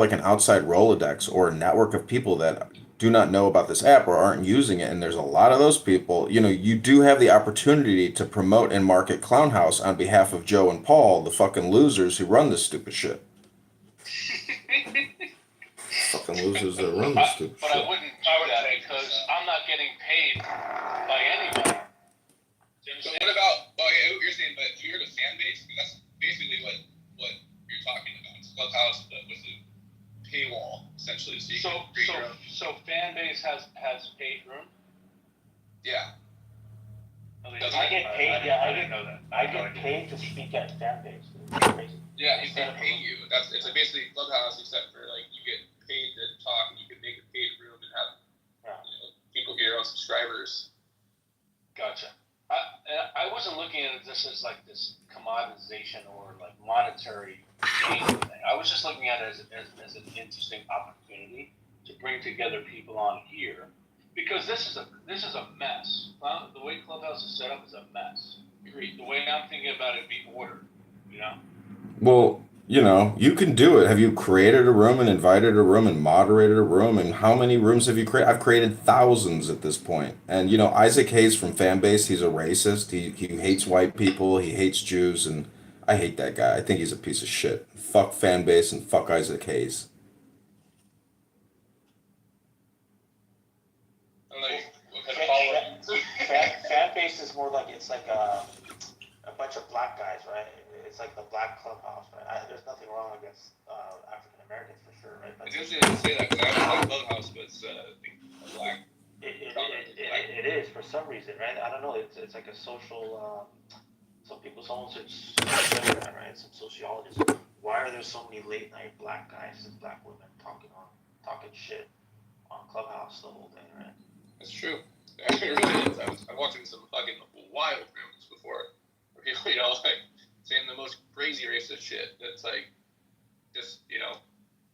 like an outside Rolodex or a network of people that do not know about this app or aren't using it, and there's a lot of those people, you do have the opportunity to promote and market Clown House on behalf of Joe and Paul, the fucking losers who run this stupid shit. Fucking losers that run this stupid but shit. I wouldn't do that because I'm not getting paid by anybody. So what about? Oh yeah, what you're saying, but have you heard of fan base? Because that's basically what you're talking about. It's Clubhouse, but with a paywall essentially. So fan base has paid room. Yeah. I get paid. Yeah, I didn't know that. I get paid to speak at fan base. It's crazy. Yeah, they pay you. It's like basically Clubhouse, except for like you get paid to talk, and you can make a paid room and have people hear on subscribers. Gotcha. I wasn't looking at this as like this commoditization or like monetary gain thing. I was just looking at it as an interesting opportunity to bring together people on here, because this is a mess. The way Clubhouse is set up is a mess. The way I'm thinking about it, be ordered. Well, you can do it. Have you created a room and invited a room and moderated a room? And how many rooms have you created? I've created thousands at this point. And Isaac Hayes from Fanbase, he's a racist. He hates white people. He hates Jews, and I hate that guy. I think he's a piece of shit. Fuck Fanbase and fuck Isaac Hayes. Fan base is more like it's like a bunch of black guys, right? It's like the black Clubhouse, right? There's nothing wrong against African Americans for sure, right? But I was going to say that because I like Clubhouse, but it's black. It is for some reason, right? I don't know. It's like a social. Someone says, right? Some sociologists. Why are there so many late night black guys and black women talking shit on Clubhouse the whole day, right? That's true. It really is. I've walked in some fucking wild rooms before, where people, like saying the most crazy racist shit. That's like, just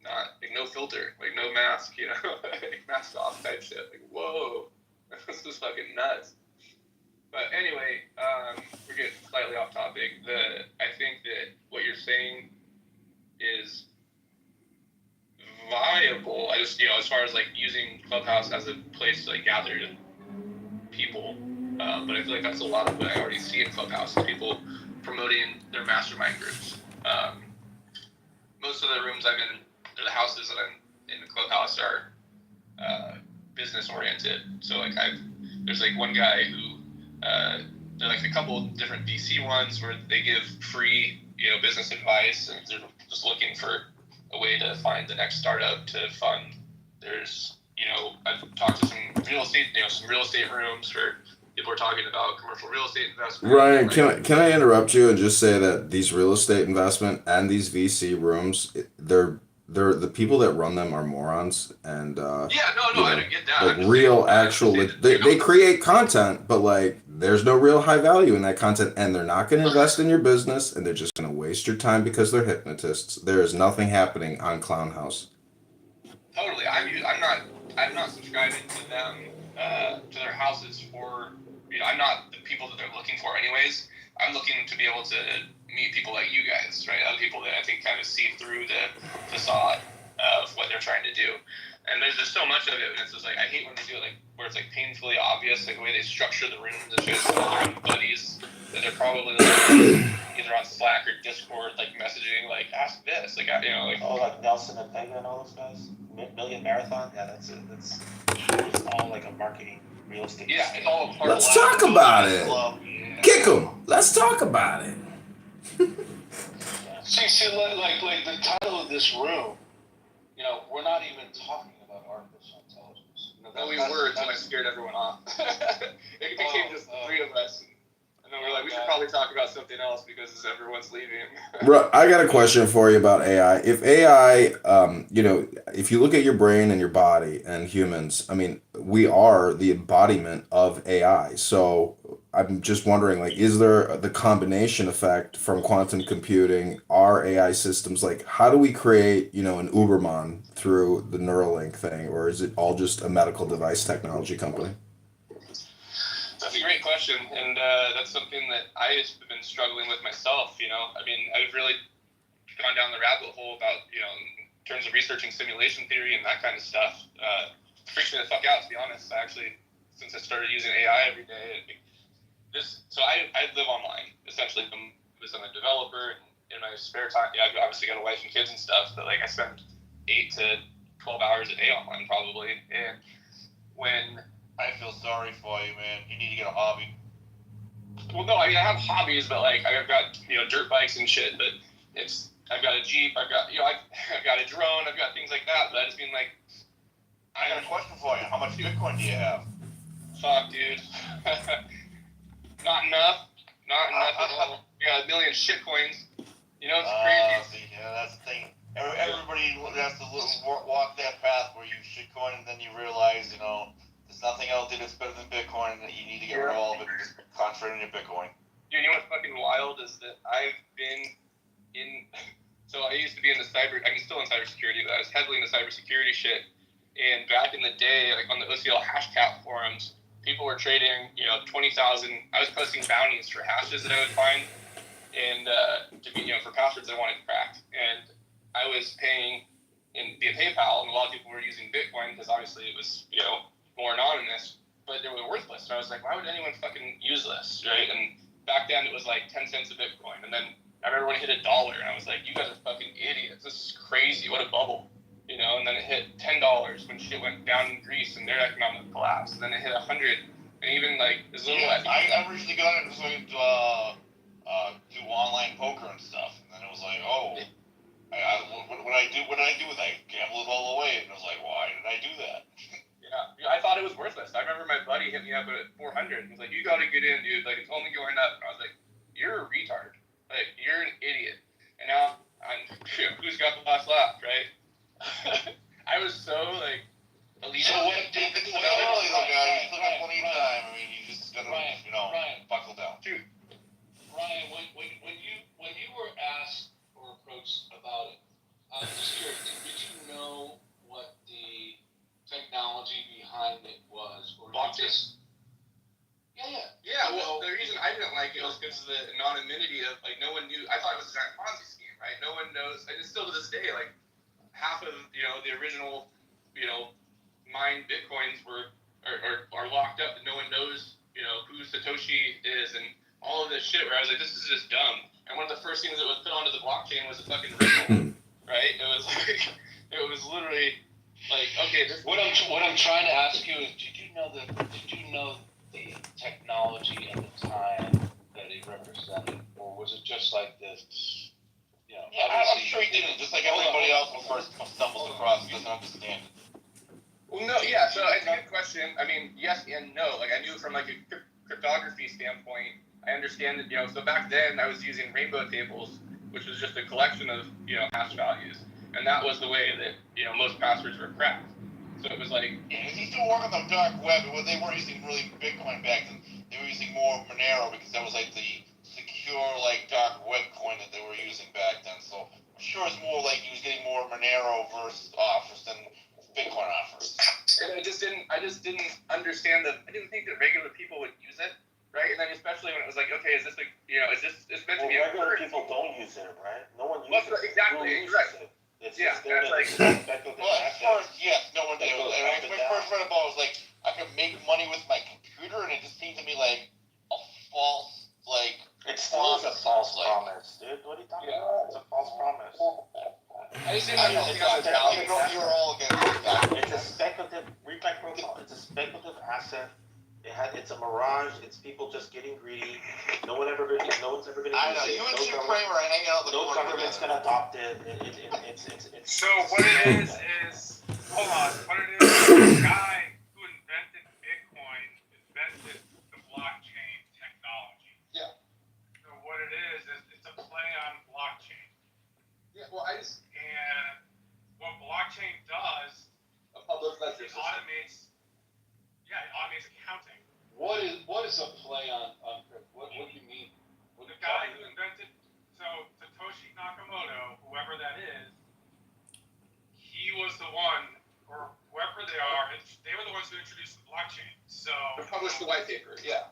not like no filter, like no mask, like mask off type shit. Like whoa, this is fucking nuts. But anyway, we're getting slightly off topic. I think that what you're saying is viable. I just, as far as like using Clubhouse as a place to like gather people, but I feel like that's a lot of what I already see in Clubhouse is people promoting their mastermind groups. Most of the rooms I'm in, or the houses that I'm in the Clubhouse are business oriented. So like there's like one guy who there are like a couple different VC ones where they give free business advice, and they're just looking for a way to find the next startup to fund. There's I've talked to some real estate rooms where people are talking about commercial real estate investment. Ryan, can I interrupt you and just say that these real estate investment and these VC rooms, they're the people that run them are morons, and I don't get that. Like real actual they create content, but like there's no real high value in that content, and they're not going to invest in your business, and they're just going to waste your time because they're hypnotists. There is nothing happening on Clown House. Totally. I'm not subscribing to them, to their houses for, I'm not the people that they're looking for anyways. I'm looking to be able to meet people like you guys, right? Other people that I think kind of see through the facade of what they're trying to do. And there's just so much of it, and it's just like, I hate when they do it, like, where it's like painfully obvious, like the way they structure the rooms and shows all their own buddies that they're probably like, either on Slack or Discord, like messaging, like, ask this, like, like. Oh, like Nelson and Pega and all those guys? Million Marathon? Yeah, that's it's all like a marketing real estate. Yeah, it's all part Let's talk about it. Yeah. Kick them. Let's talk about it. See, like the title of this room, we're not even talking about artificial intelligence. We were until I scared everyone off. It became just the three of us. And then we're like, we should probably talk about something else because everyone's leaving. Bro, I got a question for you about AI. If AI, if you look at your brain and your body and humans, I mean, we are the embodiment of AI. So I'm just wondering, like, is there the combination effect from quantum computing, our AI systems? Like, how do we create, an Uberman through the Neuralink thing, or is it all just a medical device technology company? That's a great question, and that's something that I've been struggling with myself. I mean, I've really gone down the rabbit hole about terms of researching simulation theory and that kind of stuff. Freaks me the fuck out, to be honest. I actually, since I started using AI every day, so I live online, essentially. I'm a developer, and in my spare time, yeah, I've obviously got a wife and kids and stuff, but like I spend 8 to 12 hours a day online probably. And when I feel sorry for you, man. You need to get a hobby. well, no, I mean I have hobbies, but like I've got dirt bikes and shit. But I've got a Jeep, I've got I've got a drone, I've got things like that. But I just mean like I got a question for you. How much Bitcoin do you have? fuck, dude, not enough, not enough at all. Yeah, a million shit coins. It's crazy. See, that's the thing. Everybody has to walk that path where you shitcoin and then you realize, there's nothing out there that's better than Bitcoin, and that you need to get rid of all of it and just concentrate on your Bitcoin. Dude, you know what's fucking wild is that I've been in. So I used to be in the I'm still in cybersecurity, but I was heavily into cybersecurity shit. And back in the day, like on the OCL Hashcat forums, people were trading, 20,000. I was posting bounties for hashes that I would find, and to be, for passwords I wanted cracked. And I was paying via PayPal, and a lot of people were using Bitcoin because obviously it was, more anonymous, but they were worthless. So I was like, why would anyone fucking use this, right? And back then it was like 10 cents a Bitcoin, and then I remember when it hit $1, and I was like, you guys are fucking idiots. This is crazy. What a bubble. And then it hit $10 when shit went down in Greece and their economic collapse. And then it hit 100, and even like as little as I recently got into do online poker and stuff, and then it was like, what did I do? What did I do with it? I gambled it all away, and it was like, why did I do that? Yeah, I thought it was worthless. I remember my buddy hit me up at 400 and was like, you got to get in, dude. Like, it's only going up. And I was like, you're a retard. Like, you're an idiot. And now who's got the last laugh, right? I was so like elite. So what? It's early though, guys. You still got plenty of time. I mean, you just gotta, buckle down. Dude, Ryan, when you were asked or approached about it, I'm just curious, did you know what the technology behind it was, or Blockchain? Yeah. Well, the reason I didn't like it was because of the anonymity of like no one knew. I thought it was a giant Ponzi scheme, right? No one knows, and it's still to this day like half of the original mined bitcoins are locked up, and no one knows who Satoshi is and all of this shit. Where I was like, this is just dumb. And one of the first things that was put onto the blockchain was a fucking Ripple, right? It was like it was literally like, okay, What I'm trying to ask you is, did you know the technology at the time that it represented, or was it just like this? Yeah, I'm sure he didn't. Just like everybody else who first stumbles across and doesn't understand it. Well, no, yeah. So it's a good question. I mean, yes and no. Like I knew from like a cryptography standpoint, I understand that So back then I was using rainbow tables, which was just a collection of hash values, and that was the way that most passwords were cracked. So it was like. Yeah, he still work on the dark web, but they weren't using really Bitcoin back then. They were using more Monero because that was like the secure dark web coin that they were using back then. So I'm sure it's more like he was getting more Monero versus offers than Bitcoin offers. And I just didn't understand I didn't think that regular people would use it, right? And then especially when it was like, okay, is this it's meant to be a regular people don't use it, right? No one Well, uses it. exactly, Who uses exactly. it? It's Yeah, just there to that's speculative Well, at assets. first, yes, no one did. That goes When I up and first down. read about it, was like, I could make money with my computer, and it just seemed to me like a false, It still is a false like- promise, dude. What are you talking about? It's a false promise. I just didn't I know, understand the value. you're all against that. It's a speculative, read my profile. It's a speculative asset. It's a mirage. It's people just getting greedy. No one's ever gonna use I know, it. you and Jim Cramer are hanging out in the No corner government's together. gonna adopt it. It's So what it is hold on. What it is, the guy who invented Bitcoin invented the blockchain technology. Yeah. So what it is it's a play on blockchain. Yeah, well, I just And what blockchain does, a public ledger it system. automates accounting. What is a play on what do you mean? What The guy who invented Satoshi Nakamoto, whoever that is, he was the one, or whoever they are, they were the ones who introduced the blockchain. So Published the white paper. Yeah.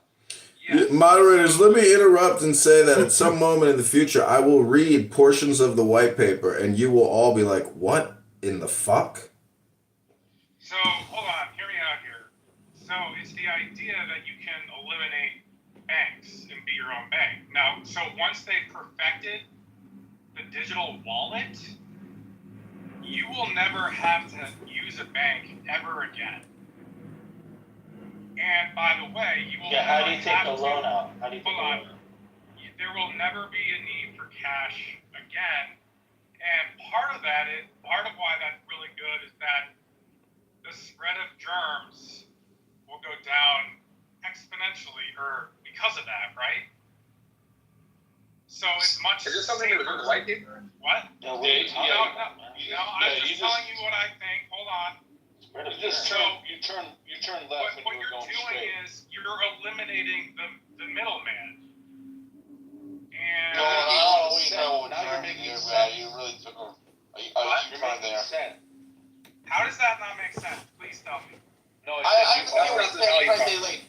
yes. Moderators, let me interrupt and say that at some moment in the future, I will read portions of the white paper and you will all be like, what? in the fuck? So hold on, hear me out here. So it's the idea that you can eliminate banks and be your own bank. Now, so once they perfected the digital wallet, you will never have to use a bank ever again. And by the way, you will Yeah, how never do you take have a to, loan out? How do you take a hold on. loan out? There will never be a need for cash again. And part of why that's really good is that the spread of germs will go down exponentially, or because of that, right? So it's much Is this something that was in the white paper? What? No, Yeah, we talking No, about, man. I'm just telling you what I think. Hold on. Spread of You just germs. you turn left What when you you're were going doing straight. is you're eliminating the middleman. And No, making we sense. know what Now you're term making you're sense. right. You really took a What? You're turn making there. sense. how does that not make sense? Please tell me. No, it's I you see what that's he's the saying, value but they prop. like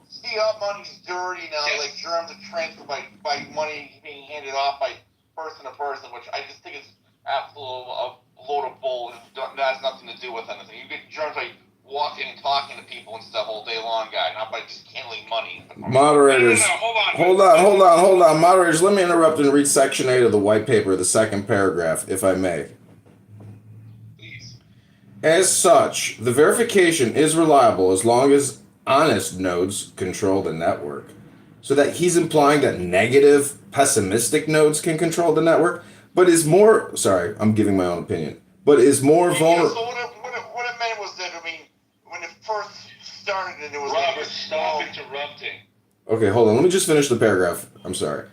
see how money's dirty now. Yes. Like germs are transferred by money being handed off by person to person, which I just think is absolute a load of bull. That has nothing to do with anything. You get germs by walking and talking to people and stuff all day long, guy, not by just handling money. Moderators, No, hold on. hold on. Moderators, let me interrupt and read section 8 of the white paper, the second paragraph, if I may. Please. As such, the verification is reliable as long as honest nodes control the network. So that he's implying that negative, pessimistic nodes can control the network, but is more, sorry, I'm giving my own opinion, but is more So vulnerable. what it meant was that, I mean, when it first started and it was Robert, stop interrupting. Okay, hold on, let me just finish the paragraph. I'm sorry.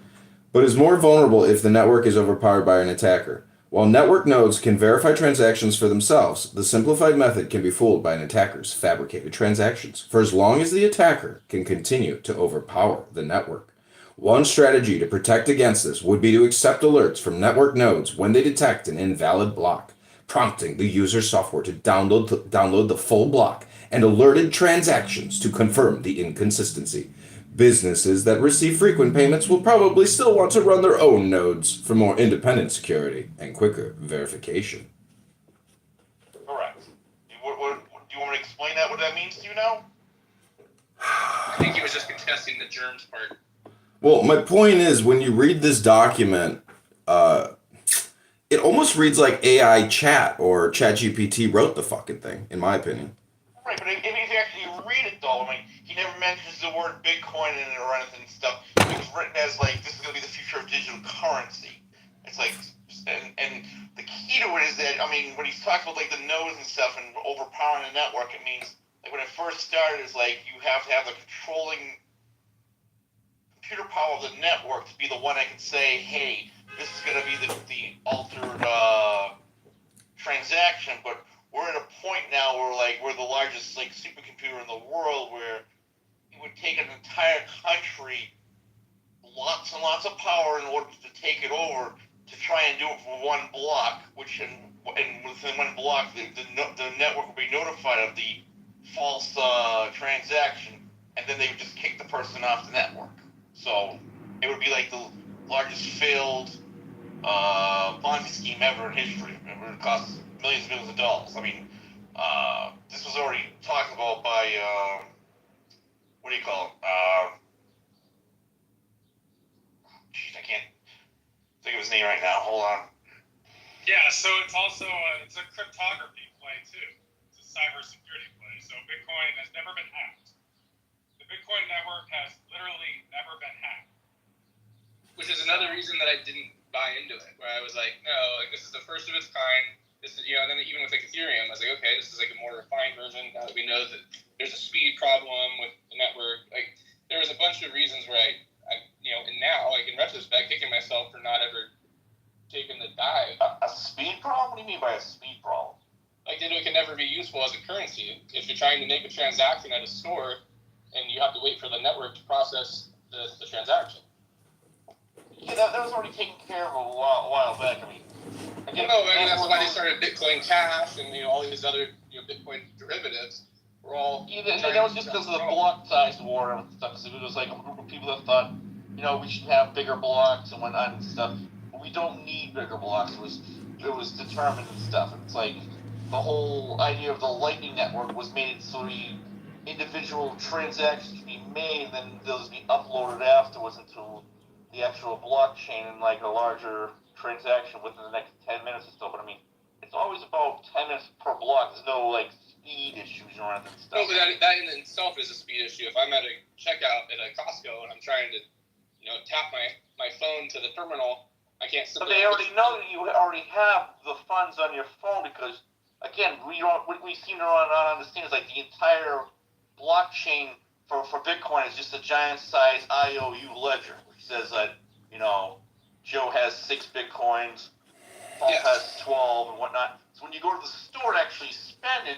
But is more vulnerable if the network is overpowered by an attacker. While network nodes can verify transactions for themselves, the simplified method can be fooled by an attacker's fabricated transactions for as long as the attacker can continue to overpower the network. One strategy to protect against this would be to accept alerts from network nodes when they detect an invalid block, prompting the user's software to download the full block and alerted transactions to confirm the inconsistency. Businesses that receive frequent payments will probably still want to run their own nodes for more independent security and quicker verification. correct. Do you want me to explain that? What that means to you now? I think he was just contesting the germs part. Well, my point is, when you read this document, it almost reads like AI chat or ChatGPT wrote the fucking thing, in my opinion. Right, but if you actually read it though, I mean, he never mentions the word Bitcoin in it or anything and stuff. It was written as like, this is going to be the future of digital currency. It's like, and the key to it is that, I mean, when he's talking about like the nodes and stuff and overpowering the network, it means, like when it first started, it's like you have to have the controlling computer power of the network to be the one that can say, hey, this is going to be the altered transaction, but we're at a point now where like we're the largest like supercomputer in the world, where it would take an entire country lots and lots of power in order to take it over to try and do it for one block, which and within one block the network will be notified of the false transaction, and then they would just kick the person off the network. So it would be like the largest failed Ponzi scheme ever in history. It would cost millions and millions of dollars. I mean, this was already talked about by, what do you call it? I can't think of his name right now. Hold on. Yeah, so it's also it's a cryptography play too. It's a cybersecurity play. So Bitcoin has never been hacked. The Bitcoin network has literally never been hacked. Which is another reason that I didn't buy into it, where I was like, no, like this is the first of its kind. This is, and then even with like Ethereum, I was like, okay, this is like a more refined version. Now that we know that there's a speed problem with the network, like there was a bunch of reasons where I and now, like in retrospect, kicking myself for not ever taking the dive. A speed problem? What do you mean by a speed problem? Like it can never be useful as a currency if you're trying to make a transaction at a store and you have to wait for the network to process the transaction. Yeah, that was already taken care of a while back. I mean, again, That's why they started Bitcoin Cash and all these other Bitcoin derivatives. Were all that was just because of the block size war and stuff. Because it was like a group of people that thought, we should have bigger blocks and whatnot and stuff. But we don't need bigger blocks. It was it was determined and stuff. It's like the whole idea of the Lightning Network was made so the individual transactions can be made, and then they'll just be uploaded afterwards into the actual blockchain in like a larger transaction within the next 10 minutes or so. But I mean, it's always about 10 minutes per block. There's no like speed issues or anything stuff. No, but that in itself is a speed issue. If I'm at a checkout at a Costco and I'm trying to, tap my phone to the terminal, I can't But simply. they already know that you already have the funds on your phone because, again, what we seem to not understand is like the entire blockchain for Bitcoin is just a giant size IOU ledger, which says that, Joe has 6 Bitcoins, Paul Yes. has 12 and whatnot. So when you go to the store to actually spend it,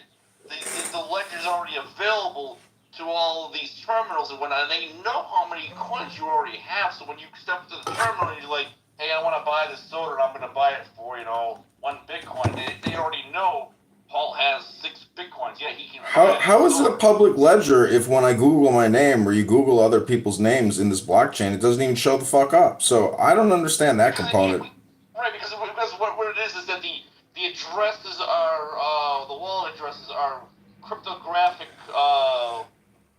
the ledger's already available to all of these terminals and whatnot, and they know how many coins you already have. So when you step to the terminal and you're like, hey, I want to buy this soda and I'm going to buy it for, 1 Bitcoin, they already know Paul has 6 Bitcoins. Yeah, he can. How is it a public ledger if when I Google my name or you Google other people's names in this blockchain, it doesn't even show the fuck up? So I don't understand that component. Right, because what it is that the addresses are, the wallet addresses are cryptographic,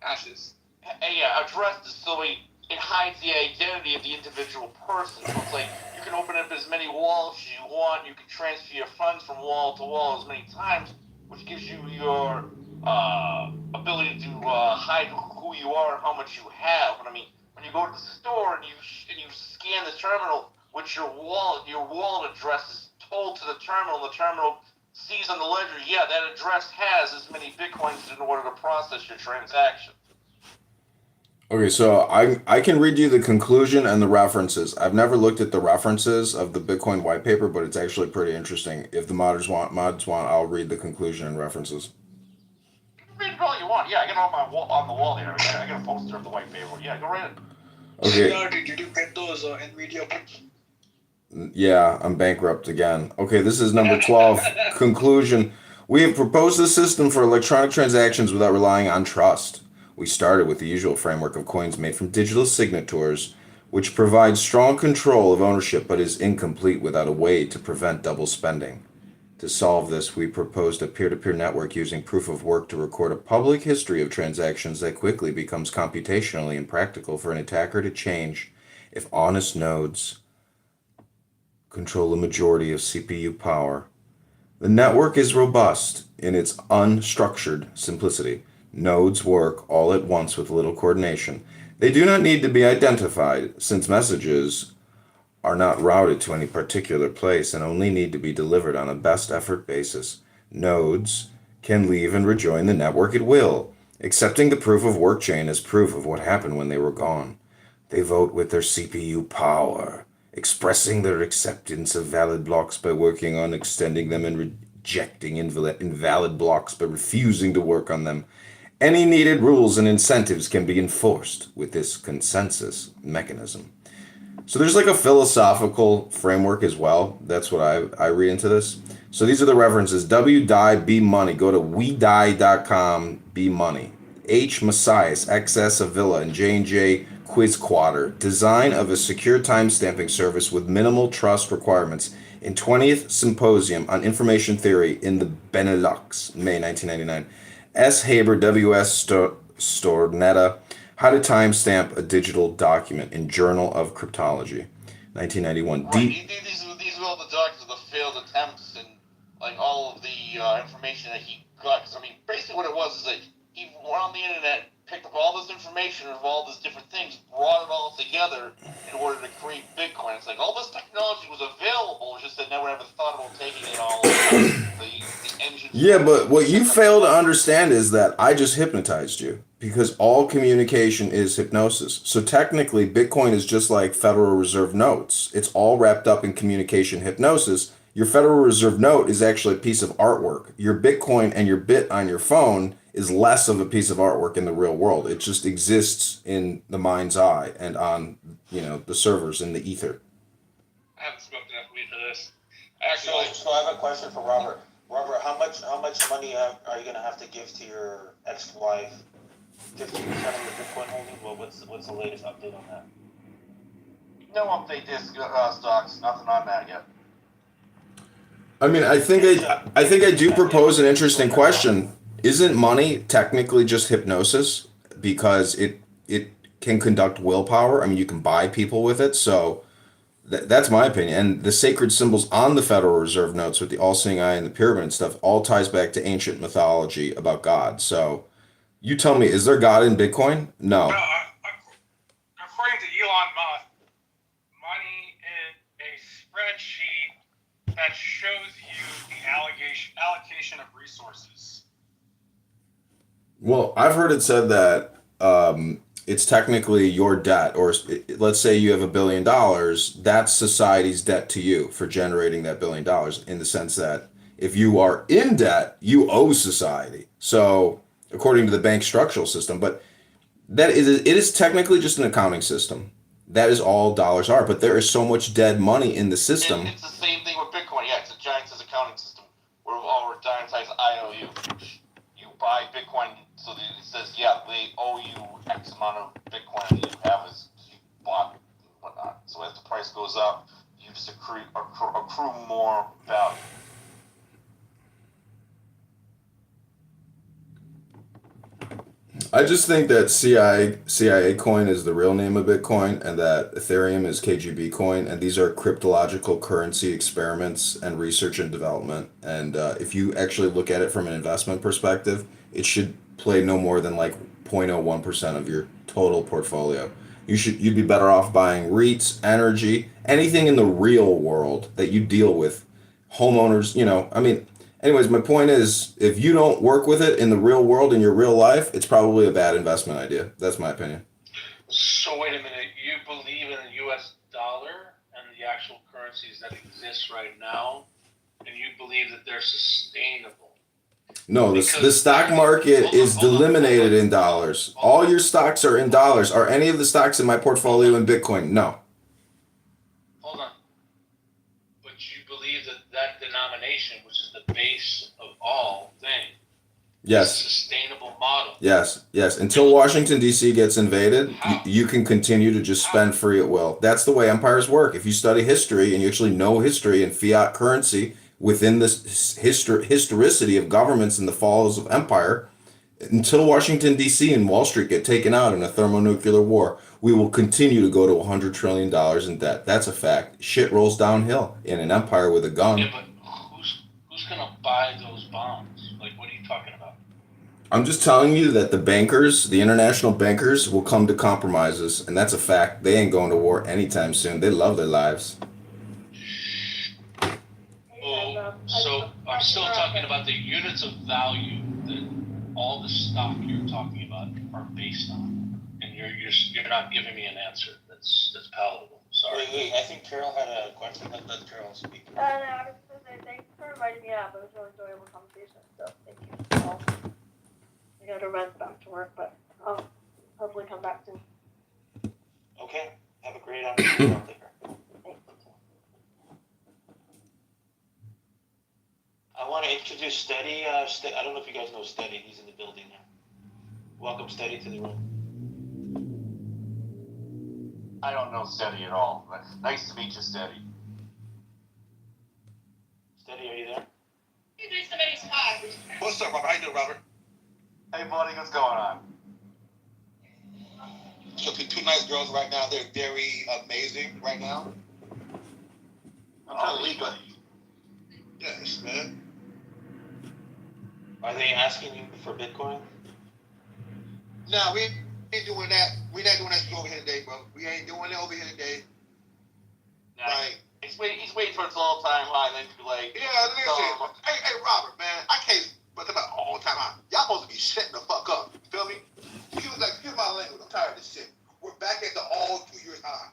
Ashes. addresses, so it hides the identity of the individual person. So it's like you can open up as many wallets as you want. You can transfer your funds from wall to wall as many times, which gives you your ability to hide who you are and how much you have. But I mean, when you go to the store and you scan the terminal with your wallet address is told to the terminal sees on the ledger, yeah, that address has as many Bitcoins in order to process your transaction. Okay, so I can read you the conclusion and the references. I've never looked at the references of the Bitcoin white paper, but it's actually pretty interesting. If the mods want, I'll read the conclusion and references. Read it all you want. Yeah, I got it on the wall here. I got a poster of the white paper. Yeah, go read it. Okay. Did you get those NVIDIA books? Yeah, I'm bankrupt again. Okay, this is number 12. Conclusion. We have proposed a system for electronic transactions without relying on trust. We started with the usual framework of coins made from digital signatures, which provides strong control of ownership but is incomplete without a way to prevent double spending. To solve this, we proposed a peer-to-peer network using proof of work to record a public history of transactions that quickly becomes computationally impractical for an attacker to change if honest nodes control the majority of CPU power. The network is robust in its unstructured simplicity. Nodes work all at once with little coordination. They do not need to be identified, since messages are not routed to any particular place and only need to be delivered on a best effort basis. Nodes can leave and rejoin the network at will, accepting the proof of work chain as proof of what happened when they were gone. They vote with their CPU power, expressing their acceptance of valid blocks by working on extending them and rejecting invalid blocks by refusing to work on them. Any needed rules and incentives can be enforced with this consensus mechanism. So there's like a philosophical framework as well. That's what I read into this. So these are the references. WDAI, B Money. Go to WeDAI.com, B Money. H. Messias, XS Avila, and J&J Quizquater. Design of a secure timestamping service with minimal trust requirements in 20th Symposium on Information Theory in the Benelux, May 1999. S. Haber, W.S. Stornetta, How to Timestamp a Digital Document in Journal of Cryptology, 1991. Right. These are all the documents of the failed attempts and like all of the information that he got. Because I mean, basically what it was is that he went on the internet, picked up all this information of all these different things, brought it all together in order to create Bitcoin. It's like all this technology was available, it's just that no one ever thought about taking it all. The engine. Yeah, but what you fail to understand is that I just hypnotized you because all communication is hypnosis. So technically, Bitcoin is just like Federal Reserve notes. It's all wrapped up in communication hypnosis. Your Federal Reserve note is actually a piece of artwork. Your Bitcoin and your bit on your phone is less of a piece of artwork in the real world. It just exists in the mind's eye and on, the servers in the ether. I haven't smoked enough weed for this. Actually, So I have a question for Robert. Robert, how much money are you gonna have to give to your ex-wife? 50% of your Bitcoin holdings. Well, what's the latest update on that? No update, stocks, nothing on that yet. I mean, I think I do propose an interesting question. Isn't money technically just hypnosis because it can conduct willpower? I mean, you can buy people with it. So that's my opinion. And the sacred symbols on the Federal Reserve notes with the all-seeing eye and the pyramid and stuff all ties back to ancient mythology about God. So you tell me, is there God in Bitcoin? Well, No. according to Elon Musk, money is a spreadsheet that shows you the allocation of resources. Well, I've heard it said that it's technically your debt, or let's say you have $1 billion, that's society's debt to you for generating that $1 billion, in the sense that if you are in debt, you owe society. So, according to the bank structural system, but it is technically just an accounting system. That is all dollars are, but there is so much dead money in the system. It's the same thing with Bitcoin. Yeah, it's a giant size accounting system. We're giant size IOU. You buy Bitcoin, so that it says, yeah, they owe you X amount of Bitcoin that you have as you bought and whatnot. So as the price goes up, you just accrue more value. I just think that CIA coin is the real name of Bitcoin, and that Ethereum is KGB coin, and these are cryptological currency experiments and research and development. And if you actually look at it from an investment perspective, it should play no more than like 0.01% of your total portfolio. You'd be better off buying REITs, energy, anything in the real world that you deal with. Homeowners, I mean, anyways, my point is, if you don't work with it in the real world, in your real life, it's probably a bad investment idea. That's my opinion. So wait a minute, you believe in the U.S. dollar and the actual currencies that exist right now, and you believe that they're sustainable? No, the stock market is delimited in dollars. All your stocks are in dollars. Are any of the stocks in my portfolio in Bitcoin? No. Hold on. But you believe that that denomination, which is the base of all things, is a Yes. sustainable model. Yes. Until Washington, D.C. gets invaded, How? you can continue to just spend free at will. That's the way empires work. If you study history and you actually know history and fiat currency within this historicity of governments and the falls of empire, until Washington, D.C. and Wall Street get taken out in a thermonuclear war, we will continue to go to $100 trillion in debt. That's a fact. Shit rolls downhill in an empire with a gun. Yeah, but who's gonna buy those bonds? Like, what are you talking about? I'm just telling you that the bankers, the international bankers, will come to compromises, and that's a fact. They ain't going to war anytime soon. They love their lives. Oh, so I'm still talking about the units of value that all the stock you're talking about are based on, and you're not giving me an answer that's palatable. Sorry. Wait, I think Carol had a question. Let Carol speak. No, I was just gonna say thanks for inviting me up. It was a really enjoyable conversation. So thank you. I gotta run back to work, but I'll hopefully come back soon. Okay. Have a great afternoon. Thanks. I want to introduce Steady. I don't know if you guys know Steady. He's in the building now. Welcome, Steady, to the room. I don't know Steady at all, but nice to meet you, Steady. Steady, are you there? What's up, Robert? How you doing, Robert? Hey, buddy, what's going on? So, two nice girls right now. They're very amazing right now. I'm trying to leave, buddy. Yes, man. Are they asking you for Bitcoin? No, we ain't doing that. We're not doing that over here today, bro. We ain't doing it over here today. Nah, Like, he's waiting for its all-time high, and then to be like, yeah, listen. Hey, Robert, man. I can't but about all-time high. Y'all supposed to be shutting the fuck up. You feel me? He was like, here's my language. I'm tired of this shit. We're back at the all 2 years high.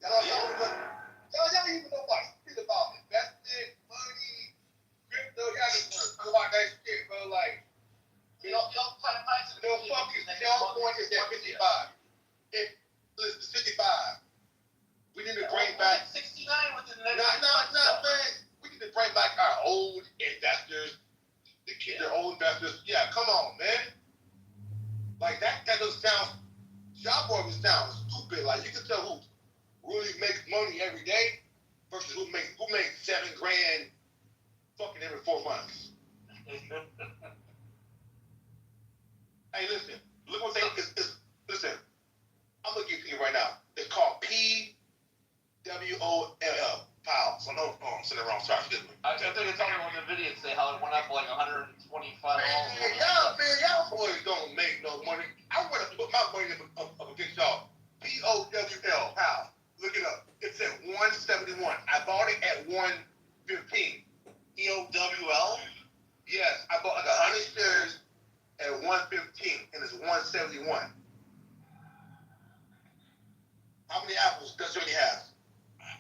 Y'all even know what? It's about investment, money, crypto. Y'all just talk about that shit, bro. Like, you know, y'all fucking y'all going to that 55. Listen, 65. We need to bring back 69 within the next. No, man. We need to bring back our old investors. Their old investors. Yeah, come on, man. Like that doesn't sound. Y'all boys sound stupid. Like you can tell who really makes money every day versus who makes $7 grand fucking every 4 months. Hey, listen. Look what they listen. I'm gonna give you right now. It's called PWOLL. Pow. So no, I'm saying it wrong. Sorry, forgive me. I think it's only on the video today how it went up like 125 Man, y'all boys don't make no money. I would have put my money up against y'all. POWL. Pow. Look it up. It's at 171. I bought it at 115. POWL? Yes, I bought like 100 shares at 115, and it's 171. How many apples does Johnny have? I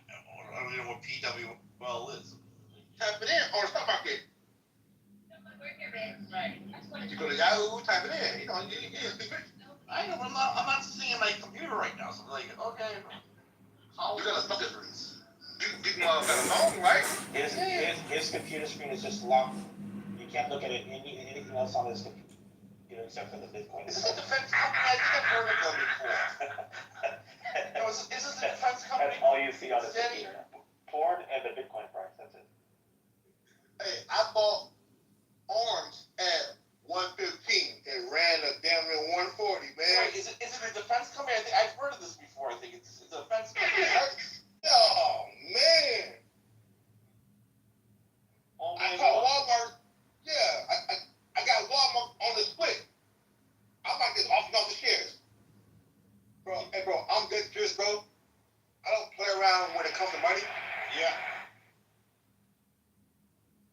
don't even know what PWL is. Type it in on the stock market. You go to Yahoo, type it in. You know, you speak it. I know, I'm not seeing my computer right now, so I'm like, okay. You got a fucking release. You got a phone, right? His computer screen is just locked. You can't look at it anything else on his computer except for the Bitcoin. Is this a defense company? I think I've heard of them before. Is this a defense company? That's all you see on his computer. Porn and the Bitcoin price, that's it. Hey, I bought arms at 115. It ran a damn near 140, man. Wait, is it a defense company? I think I've heard of this before. I think it's a defense company. Oh, man. I caught Walmart. Yeah, I got Walmart on the split. I'm like this off the shares. Bro, hey, bro, I'm good serious, bro. I don't play around when it comes to money. Yeah.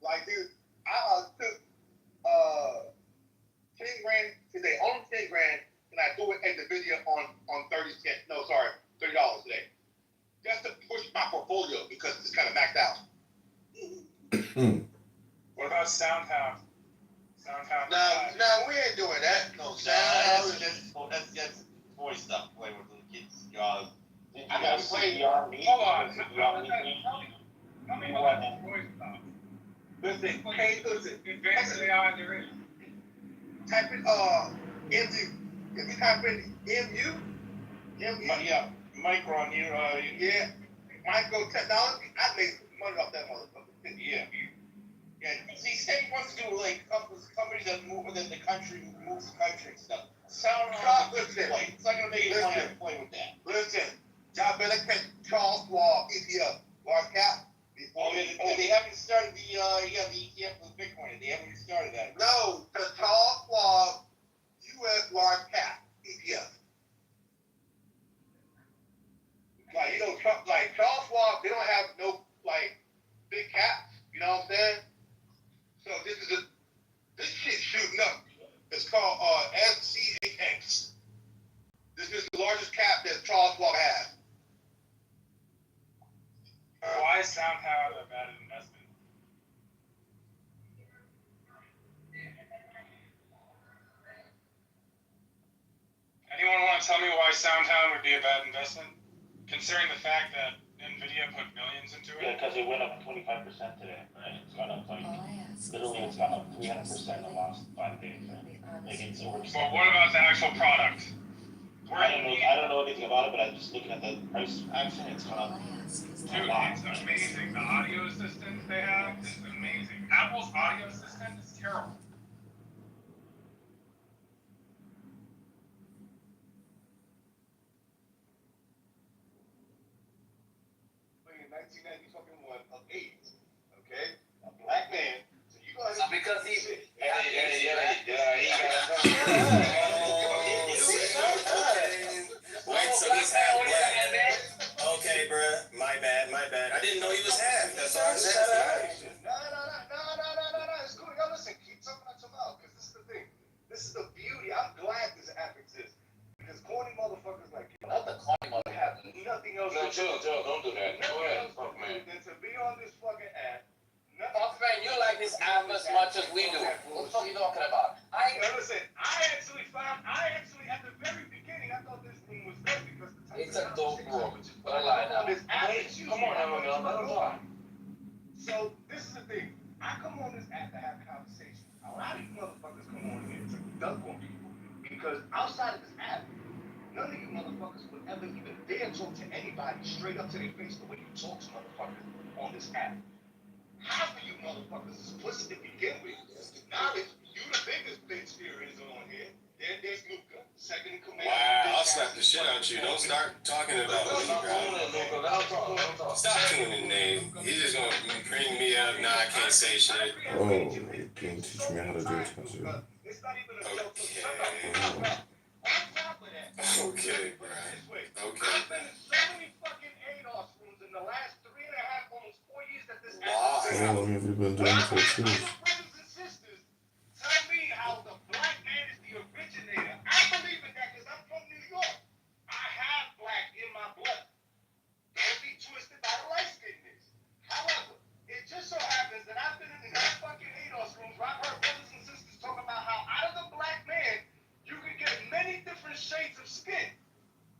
Like, dude, I took 10 grand today, only 10 grand, and I do it at the video on 30 cents. No, sorry, $30 today. Just to push my portfolio because it's kind of maxed out. What about SoundHound? SoundHound. No, we ain't doing that. No, That's boy stuff. Play with the kids. I gotta play. Hold on. Tell me about that voice stuff. Listen, hey, listen. Advanced AI there is. Type in MU. If you type in MU, Yeah, Micron here. yeah, micro technology. I make money off that motherfucker. Yeah. See, State wants to do like companies that move within the country, moves the country and stuff. SoundCloud, Listen. it's not gonna make it money Listen. to play with that. Listen, y'all better catch Charles Schwab ETF, large cap. Oh, they haven't started the ETF with Bitcoin. They haven't started that. No, the Charles Schwab U.S. large cap ETF. Like, you know, like Charles Schwab, they don't have no, like, big caps. You know what I'm saying? So this shit shooting up. It's called SCHX. This is the largest cap that Charles Schwab has. Why is SoundHound a bad investment? Anyone want to tell me why SoundHound would be a bad investment? Considering the fact that NVIDIA put millions into Yeah, it? because it went up 25% today, right? It's gone up literally it's gone up 300% in the last 5 days, right? Like it's over. But what about the actual product? I don't know anything about it, but I'm just looking at the price action. It's gone up. Dude, it's amazing. The audio assistant they have is amazing. Apple's audio assistant is terrible. In 1991 of AIDS, okay? A black man. So you go ahead. Because he. Wait, so he's half black. Okay, bruh. My bad. I didn't know he was half. That's all I said. No. It's cool. Yo, listen, keep talking out your mouth, because this is the thing. This is the beauty. I'm glad this app exists. Because corny motherfuckers like you Not the corny mother. have nothing else No, to do. chill, don't do that. Go ahead, Nothing else fuck to man. do than to be on this fucking app. Man, you like this app as much as we do. What the fuck are you talking about? Now listen, I actually at the very beginning, I thought this thing was good because the type It's a of dope conversation room. which is Don't lie now. this app is used. Come on, let him lie. So this is the thing. I come on this app to have conversations. A lot of you motherfuckers come on here to dunk on people because outside of this app, none of you motherfuckers would ever even dare talk to anybody straight up to their face the way you talk to motherfuckers on this app. half of you motherfuckers is pussy to begin with. Now that you the biggest bitch there is on here, there's Luca, second in command. Wow, I'll slap the shit out you. Don't start talking about me, bro. Stop tuning in. He's just gonna bring me up. Nah, I can't say shit. Oh, you can teach me how to do it. It's not even a joke. Okay, bro. Okay. I've been in so many fucking ADOS rooms in the last 3.5, almost 4 years that this Wow. How long have you been doing tattoos? brothers and sisters tell me how the black man is the originator. I believe in that because I'm from New York. I have black in my blood. Don't be twisted by the light skinness. However, it just so happens that I've been in these fucking ADOS rooms where I've heard brothers and sisters talk about how out of the black man, you can get many different shades of skin.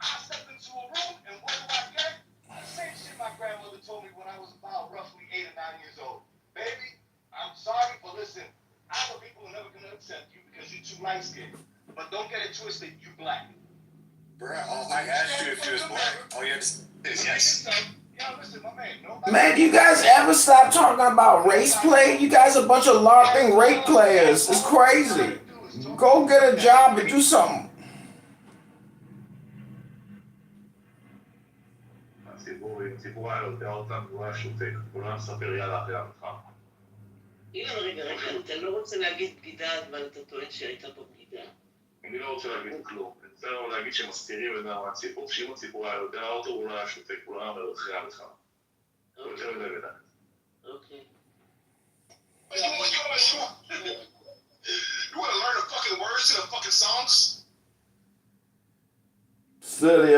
I step into a room and what do I get? The same shit my grandmother told me when I was about roughly 8 or 9 years old. Baby, I'm sorry, but listen, our people are never gonna accept you because you're too light skinned. But don't get it twisted, you black. Bro, I asked you if you was black. All you had to say is yes. Yo, listen, my man, nobody. Man, do you guys ever stop talking about race play? You guys are a bunch of LARPing rape players. It's crazy. Go get a job and do something. ציבור היה יודע אותם, הוא היה שותק, הוא לא היה מספר יאללה אחרי המלחמה. אילן, רגע, אתה לא רוצה להגיד בגידה, אבל אתה טוען שהיית בבגידה. אני לא רוצה להגיד כלום, אני רוצה להגיד שמסתירים את מהציבור, שאם הציבור היה יודע אותו, הוא לא היה שותק, הוא לא היה אומר אחרי המלחמה. הוא יותר יודע בדעת. אוקיי. You want to learn the fucking words to the fucking songs? Steady,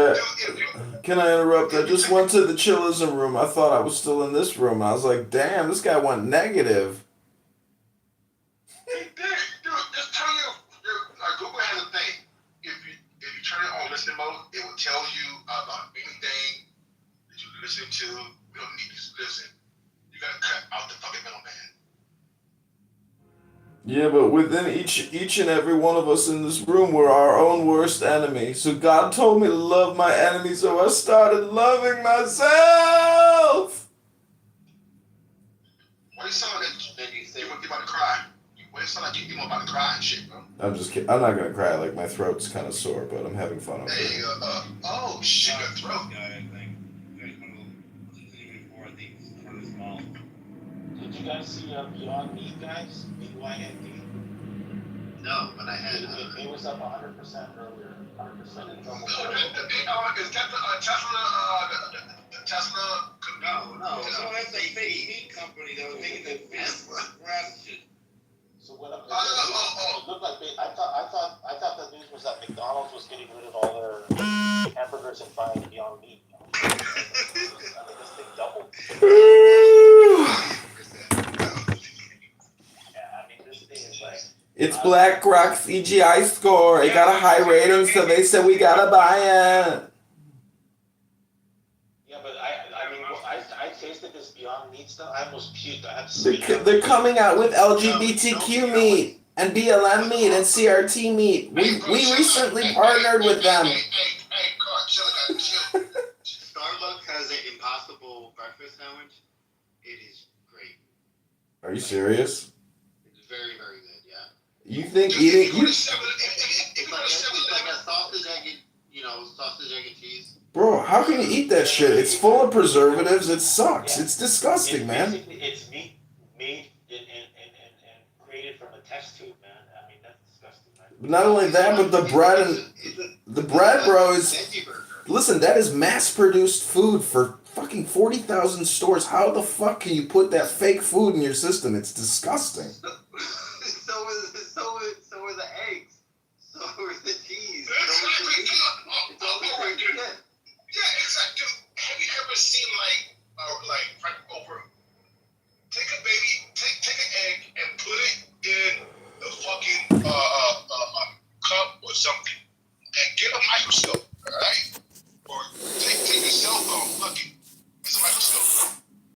can I interrupt? I just went to the chillism room. I thought I was still in this room. I was like, damn, this guy went negative. Dude, just turn your Google has a thing. If you turn it on listening mode, it will tell you about anything that you listen to. We don't need you to listen. You gotta cut out the fucking middleman. Yeah, but within each and every one of us in this room, we're our own worst enemy. So God told me to love my enemy, so I started loving myself. Why you sound like you're about to cry? Why you sound like you're about to cry and shit, bro? I'm just kidding. I'm not gonna cry. Like, my throat's kind of sore, but I'm having fun over Hey, it. oh shit, your throat. Did you guys see Beyond Meat, guys? BYND? No, but I had. It was up 100% earlier. 100% in trouble. Is that the Tesla? The Tesla? No, that's a fake meat company that was making the grass shit. So what? It looked like I thought the news was that McDonald's was getting rid of all their hamburgers and buying Beyond Meat. I mean, this thing doubled. It's BlackRock CGI score. It got a high rating, so they said we gotta buy it. Yeah, but I tasted this Beyond Meat stuff. I almost puked. I had to spit it out. They're coming out with LGBTQ meat and BLM meat and CRT meat. We recently partnered with them. Hey, Carl, chill. Starbucks has an Impossible breakfast sandwich. It is great. Are you serious? It's very, very good. Yeah. You think eating? It's like a sausage, egg and cheese. Bro, how can you eat that shit? It's full of preservatives. It sucks. It's disgusting, man. It's meat made and created from a test tube, man. I mean, that's disgusting, man. Not only that, but the bread, bro, is. Listen, that is mass-produced food for fucking 40,000 stores. How the fuck can you put that fake food in your system? It's disgusting.